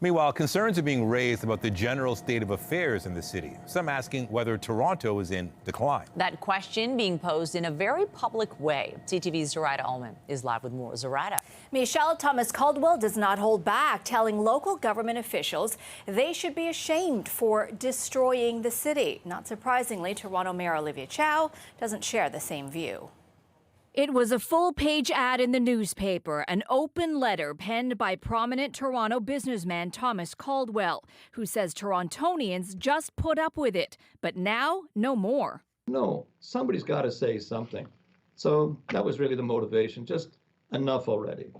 Meanwhile, concerns are being raised about the general state of affairs in the city. Some asking whether Toronto is in decline. That question being posed in a very public way. CTV's Zarada Ullman is live with more. Zarada. Michelle Thomas Caldwell does not hold back, telling local government officials they should be ashamed for destroying the city. Not surprisingly, Toronto Mayor Olivia Chow doesn't share the same view. It was a full-page ad in the newspaper, an open letter penned by prominent Toronto businessman Thomas Caldwell, who says Torontonians just put up with it, but now no more. No, somebody's got to say something. So that was really the motivation, just enough already.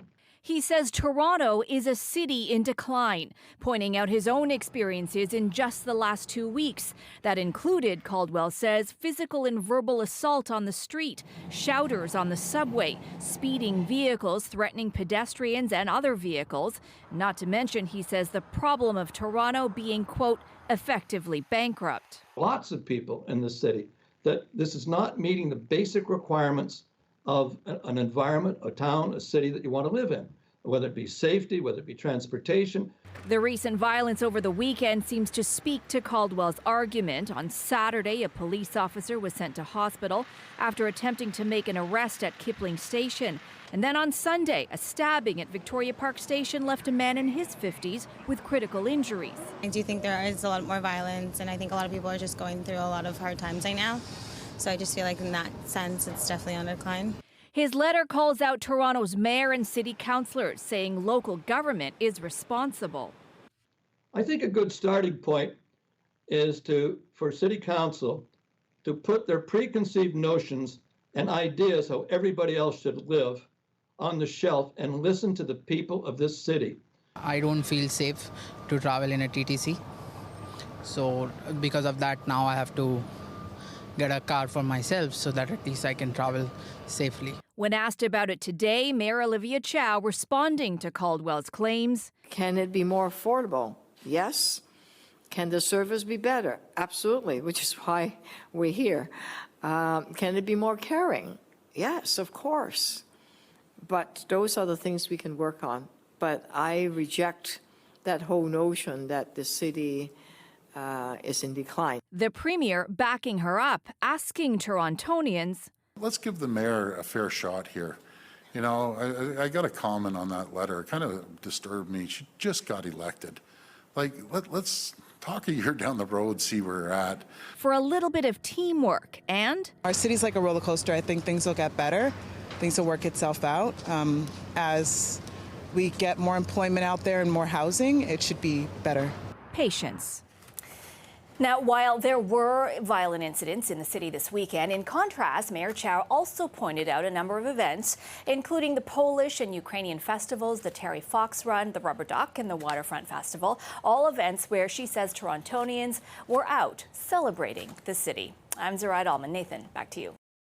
He says Toronto is a city in decline, pointing out his own experiences in just the last 2 weeks. That included, Caldwell says, physical and verbal assault on the street, shouters on the subway, speeding vehicles threatening pedestrians and other vehicles. Not to mention, he says, the problem of Toronto being, quote, effectively bankrupt. Lots of people in the city that this is not meeting the basic requirements of an environment, a town, a city that you want to live in, whether it be safety, whether it be transportation. The recent violence over the weekend seems to speak to Caldwell's argument. On Saturday, a police officer was sent to hospital after attempting to make an arrest at Kipling Station. And then on Sunday, a stabbing at Victoria Park Station left a man in his 50s with critical injuries. I do think there is a lot more violence, and I think a lot of people are just going through a lot of hard times right now. So I just feel like in that sense, it's definitely on decline. His letter calls out Toronto's mayor and city councillors, saying local government is responsible. I think a good starting point is for city council to put their preconceived notions and ideas how everybody else should live on the shelf and listen to the people of this city. I don't feel safe to travel in a TTC. So because of that, now I have to get a car for myself so that at least I can travel safely. When asked about it today, Mayor Olivia Chow responding to Caldwell's claims. Can it be more affordable? Yes. Can the service be better? Absolutely, which is why we're here. Can it be more caring? Yes, of course. But those are the things we can work on. But I reject that whole notion that the city is in decline. The Premier backing her up, asking Torontonians, let's give the mayor a fair shot here. You know, I got a comment on that letter. It kind of disturbed me. She just got elected. Like, let's talk a year down the road, see where we're at. For a little bit of teamwork and... Our city's like a roller coaster. I think things will get better. Things will work itself out. As we get more employment out there and more housing, it should be better. Patience. Now, while there were violent incidents in the city this weekend, in contrast, Mayor Chow also pointed out a number of events, including the Polish and Ukrainian festivals, the Terry Fox Run, the Rubber Duck, and the Waterfront Festival, all events where she says Torontonians were out celebrating the city. I'm Zarada Ullman. Nathan, back to you.